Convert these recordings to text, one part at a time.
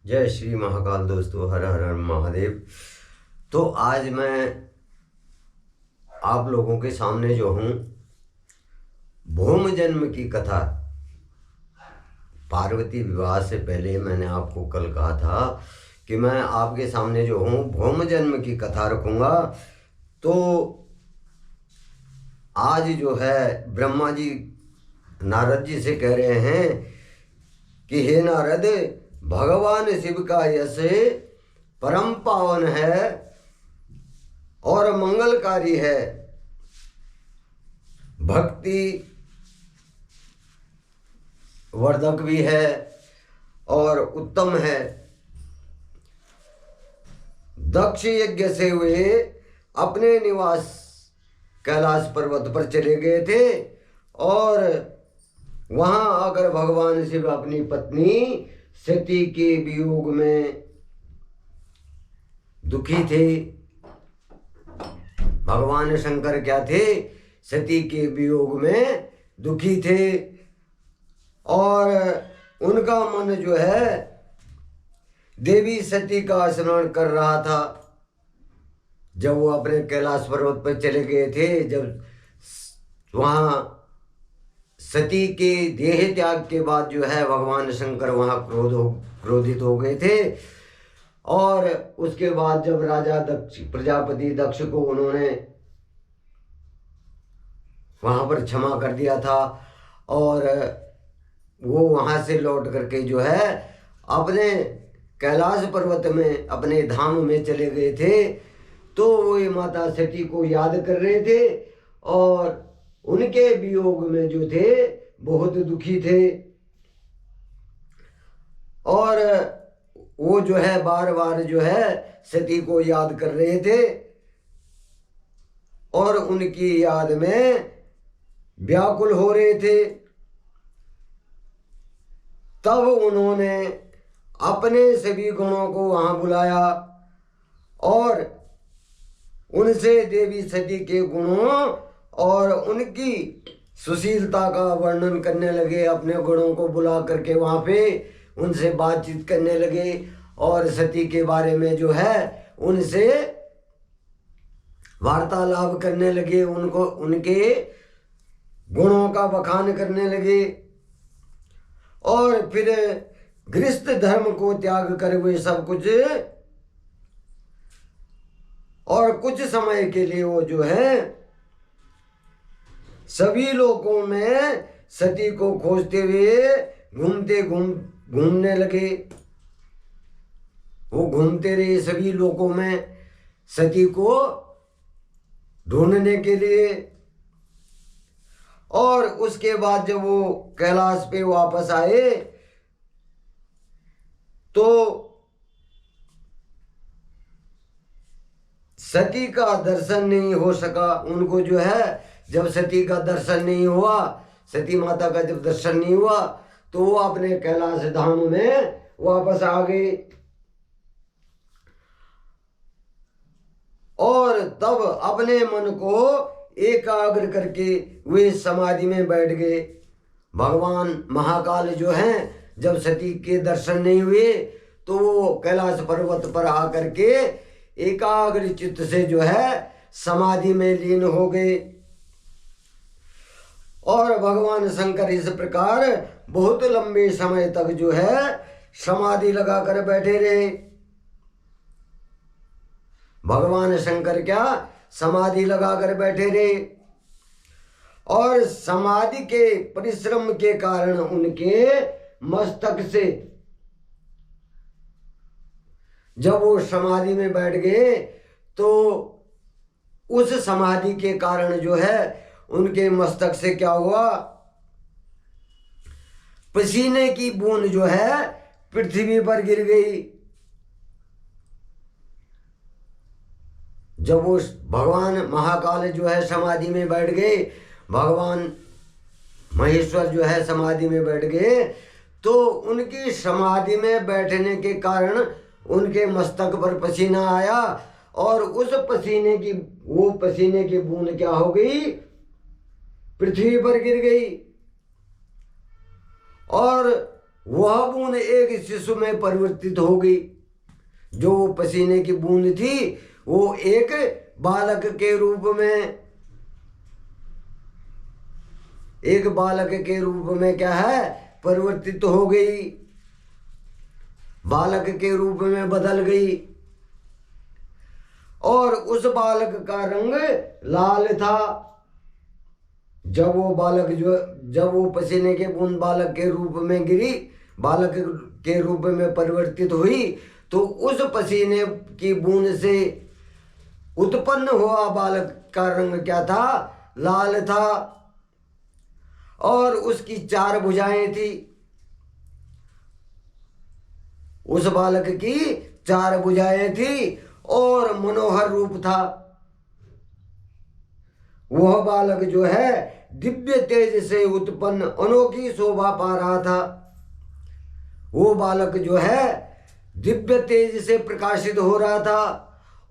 जय श्री महाकाल। दोस्तों, हर हर महादेव। तो आज मैं आप लोगों के सामने जो हूँ, भूम जन्म की कथा। पार्वती विवाह से पहले मैंने आपको कल कहा था कि मैं आपके सामने जो हूँ भूम जन्म की कथा रखूँगा। तो आज जो है ब्रह्मा जी नारद जी से कह रहे हैं कि हे नारद, भगवान शिव का यश परम पावन है और मंगलकारी है, भक्ति वर्धक भी है और उत्तम है। दक्ष यज्ञ से वे अपने निवास कैलाश पर्वत पर चले गए थे और वहां आकर भगवान शिव अपनी पत्नी सती के वियोग में दुखी थे। भगवान शंकर क्या थे? सती के वियोग में दुखी थे और उनका मन जो है देवी सती का स्मरण कर रहा था। जब वो अपने कैलाश पर्वत पर चले गए थे, जब वहाँ सती के देह त्याग के बाद जो है भगवान शंकर वहाँ क्रोधित हो गए थे और उसके बाद जब राजा दक्ष, प्रजापति दक्ष को उन्होंने वहाँ पर क्षमा कर दिया था और वो वहाँ से लौट करके जो है अपने कैलाश पर्वत में अपने धाम में चले गए थे। तो वो माता सती को याद कर रहे थे और उनके वियोग में जो थे बहुत दुखी थे और वो जो है बार बार जो है सती को याद कर रहे थे और उनकी याद में व्याकुल हो रहे थे। तब उन्होंने अपने सभी गणों को वहां बुलाया और उनसे देवी सती के गुणों और उनकी सुशीलता का वर्णन करने लगे। अपने गुणों को बुला करके वहाँ पे उनसे बातचीत करने लगे और सती के बारे में जो है उनसे वार्तालाप करने लगे, उनको उनके गुणों का बखान करने लगे और फिर गृहस्थ धर्म को त्याग कर वे सब कुछ और कुछ समय के लिए वो जो है सभी लोगों में सती को खोजते हुए घूमने लगे। वो घूमते रहे सभी लोगों में सती को ढूंढने के लिए और उसके बाद जब वो कैलाश पे वापस आए तो सती का दर्शन नहीं हो सका। उनको जो है जब सती का दर्शन नहीं हुआ, सती माता का जब दर्शन नहीं हुआ तो वो अपने कैलाश धाम में वापस आ गए और तब अपने मन को एकाग्र करके वे समाधि में बैठ गए। भगवान महाकाल जो हैं जब सती के दर्शन नहीं हुए तो वो कैलाश पर्वत पर आकर के एकाग्र चित्त से जो है समाधि में लीन हो गए और भगवान शंकर इस प्रकार बहुत लंबे समय तक जो है समाधि लगा कर बैठे रहे। भगवान शंकर क्या समाधि लगा कर बैठे रहे और समाधि के परिश्रम के कारण उनके मस्तक से जब वो समाधि में बैठ गए तो उस समाधि के कारण जो है उनके मस्तक से क्या हुआ, पसीने की बूंद जो है पृथ्वी पर गिर गई। जब वो भगवान महाकाल जो है समाधि में बैठ गए, भगवान महेश्वर जो है समाधि में बैठ गए तो उनकी समाधि में बैठने के कारण उनके मस्तक पर पसीना आया और उस पसीने की बूंद क्या हो गई, पृथ्वी पर गिर गई और वह बूंद एक शिशु में परिवर्तित हो गई। जो पसीने की बूंद थी वो एक बालक के रूप में, एक बालक के रूप में क्या है, परिवर्तित हो गई, बालक के रूप में बदल गई। और उस बालक का रंग लाल था। जब वो पसीने के बूंद बालक के रूप में गिरी, बालक के रूप में परिवर्तित हुई, तो उस पसीने की बूंद से उत्पन्न हुआ बालक का रंग क्या था, लाल था। और उसकी 4 भुजाएं थी। उस बालक की 4 भुजाएं थी और मनोहर रूप था। वह बालक जो है दिव्य तेज से उत्पन्न अनोखी शोभा पा रहा था। वो बालक जो है दिव्य तेज से प्रकाशित हो रहा था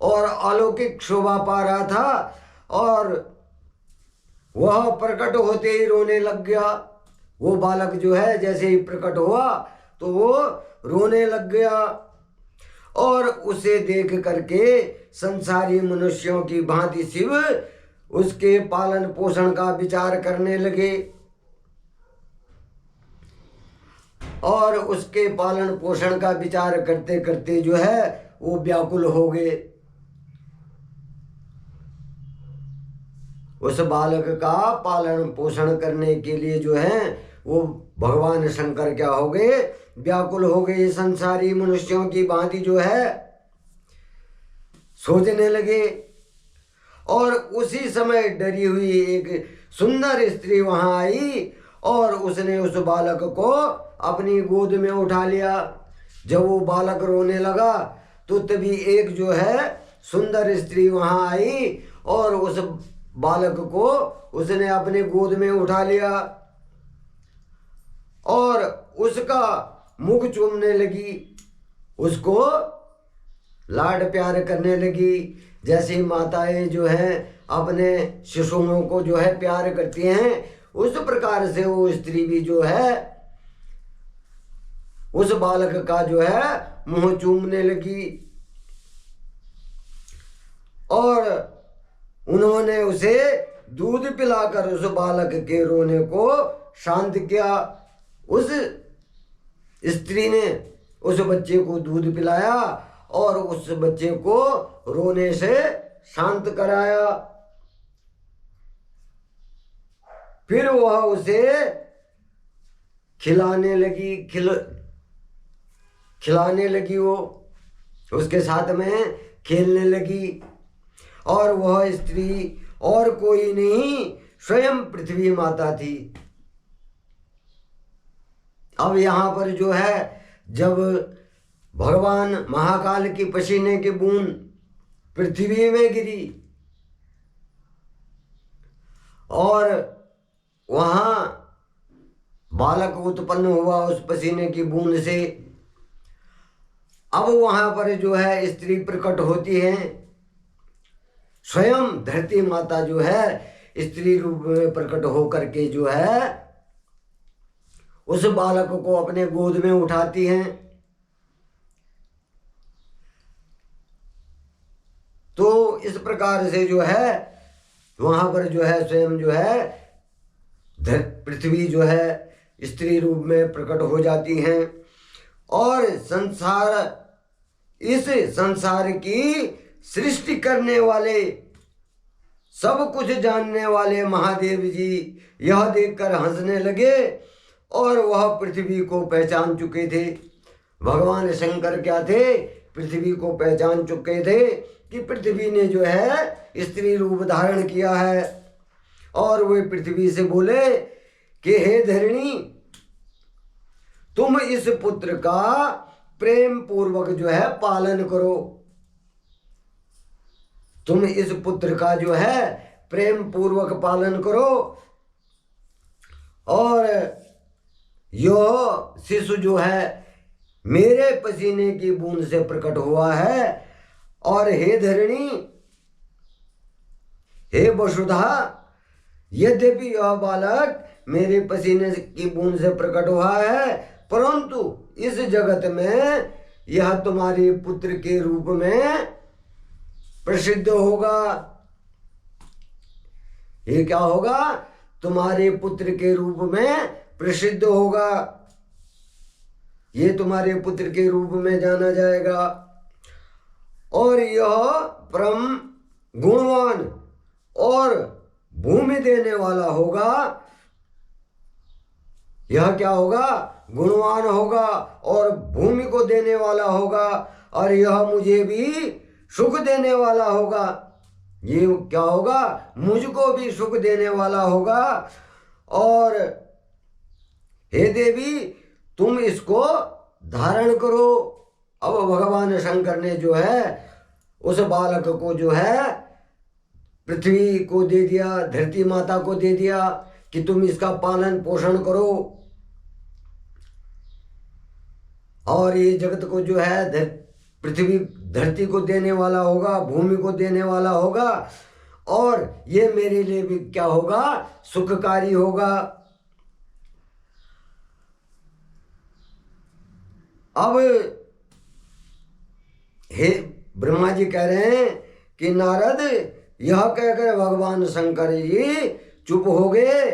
और अलौकिक शोभा पा रहा था। और वह प्रकट होते ही रोने लग गया। वो बालक जो है जैसे ही प्रकट हुआ तो वो रोने लग गया। और उसे देख करके संसारी मनुष्यों की भांति शिव उसके पालन पोषण का विचार करने लगे और उसके पालन पोषण का विचार करते करते जो है वो व्याकुल हो गए। उस बालक का पालन पोषण करने के लिए जो है वो भगवान शंकर क्या हो गए, व्याकुल हो गए। संसारी मनुष्यों की भांति जो है सोचने लगे। और उसी समय डरी हुई एक सुंदर स्त्री वहां आई और उसने उस बालक को अपनी गोद में उठा लिया। जब वो बालक रोने लगा तो तभी एक जो है सुंदर स्त्री वहां आई और उस बालक को उसने अपने गोद में उठा लिया और उसका मुख चूमने लगी, उसको लाड प्यार करने लगी। जैसे माताएं जो हैं अपने शिशुओं को जो है प्यार करती हैं, उस प्रकार से वो स्त्री भी जो है उस बालक का जो है मुंह चूमने लगी। और उन्होंने उसे दूध पिलाकर उस बालक के रोने को शांत किया। उस स्त्री ने उस बच्चे को दूध पिलाया और उस बच्चे को रोने से शांत कराया। फिर वह उसे खिलाने लगी, वो उसके साथ में खेलने लगी। और वह स्त्री और कोई नहीं, स्वयं पृथ्वी माता थी। अब यहाँ पर जो है जब भगवान महाकाल की पसीने की बूंद पृथ्वी में गिरी और वहाँ बालक उत्पन्न हुआ उस पसीने की बूंद से, अब वहाँ पर जो है स्त्री प्रकट होती है। स्वयं धरती माता जो है स्त्री रूप में प्रकट होकर के जो है उस बालक को अपने गोद में उठाती हैं। तो इस प्रकार से जो है वहां पर जो है स्वयं जो है पृथ्वी जो है स्त्री रूप में प्रकट हो जाती हैं और इस संसार की सृष्टि करने वाले, सब कुछ जानने वाले महादेव जी यह देखकर हंसने लगे और वह पृथ्वी को पहचान चुके थे। भगवान शंकर क्या थे, पृथ्वी को पहचान चुके थे कि पृथ्वी ने जो है स्त्री रूप धारण किया है। और वे पृथ्वी से बोले कि हे धरणी, तुम इस पुत्र का प्रेम पूर्वक जो है पालन करो। तुम इस पुत्र का जो है प्रेम पूर्वक पालन करो। और यह शिशु जो है मेरे पसीने की बूंद से प्रकट हुआ है। और हे धरणी, हे वसुधा, यद्यपि यह बालक मेरे पसीने की बूंद से प्रकट हुआ है परंतु इस जगत में यह तुम्हारे पुत्र के रूप में प्रसिद्ध होगा। ये क्या होगा? तुम्हारे पुत्र के रूप में प्रसिद्ध होगा। ये तुम्हारे पुत्र के रूप में जाना जाएगा। और यह परम गुणवान और भूमि देने वाला होगा। यह क्या होगा? गुणवान होगा और भूमि को देने वाला होगा, और यह मुझे भी सुख देने वाला होगा। ये क्या होगा? मुझको भी सुख देने वाला होगा। और हे देवी, तुम इसको धारण करो। अब भगवान शंकर ने जो है उस बालक को जो है पृथ्वी को दे दिया, धरती माता को दे दिया कि तुम इसका पालन पोषण करो। और ये जगत को जो है पृथ्वी धरती को देने वाला होगा, भूमि को देने वाला होगा, और ये मेरे लिए भी क्या होगा? सुखकारी होगा। अब हे ब्रह्मा जी कह रहे हैं कि नारद, यह कहकर भगवान शंकर जी चुप हो गए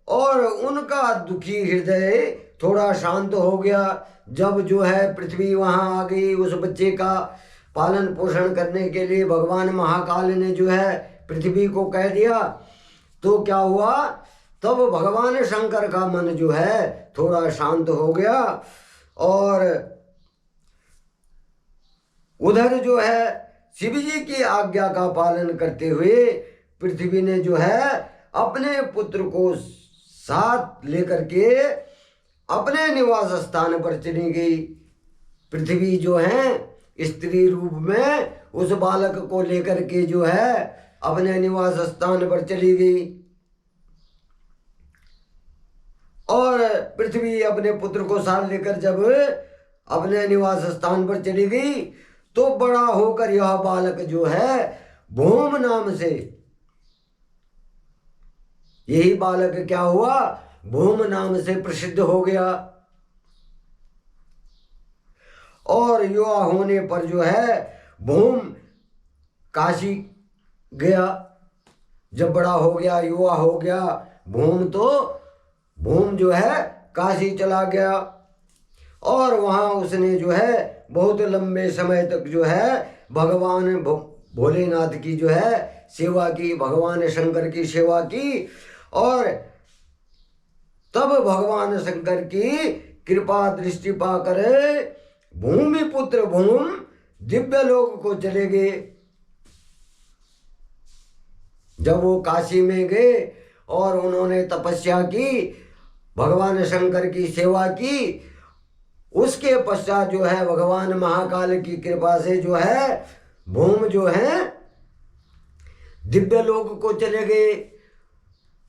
और उनका दुखी हृदय थोड़ा शांत हो गया। जब जो है पृथ्वी वहां आ गई, उस बच्चे का पालन पोषण करने के लिए भगवान महाकाल ने जो है पृथ्वी को कह दिया, तो क्या हुआ? तब भगवान शंकर का मन जो है थोड़ा शांत हो गया। और उधर जो है शिव जी की आज्ञा का पालन करते हुए पृथ्वी ने जो है अपने पुत्र को साथ लेकर के अपने निवास स्थान पर चली गई। पृथ्वी जो है स्त्री रूप में उस बालक को लेकर के जो है अपने निवास स्थान पर चली गई। और पृथ्वी अपने पुत्र को साथ लेकर जब अपने निवास स्थान पर चली गई, तो बड़ा होकर यह बालक जो है भूम नाम से, यही बालक क्या हुआ? भूम नाम से प्रसिद्ध हो गया। और युवा होने पर जो है भूम काशी गया। जब बड़ा हो गया, युवा हो गया भूम, तो भूम जो है काशी चला गया। और वहाँ उसने जो है बहुत लंबे समय तक जो है भगवान भोलेनाथ की जो है सेवा की, भगवान शंकर की सेवा की। और तब भगवान शंकर की कृपा दृष्टि पाकर भूमि पुत्र भूम दिव्य लोक को चले गए। जब वो काशी में गए और उन्होंने तपस्या की, भगवान शंकर की सेवा की, उसके पश्चात जो है भगवान महाकाल की कृपा से जो है भूम जो है दिव्य लोक को चले गए।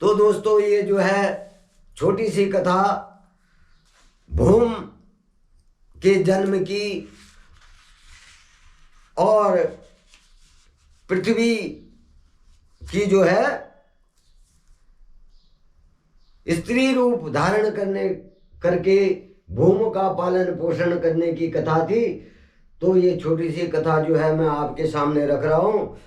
तो दोस्तों, ये जो है छोटी सी कथा भूम के जन्म की और पृथ्वी की जो है स्त्री रूप धारण करके भूम का पालन पोषण करने की कथा थी। तो ये छोटी सी कथा जो है मैं आपके सामने रख रहा हूँ।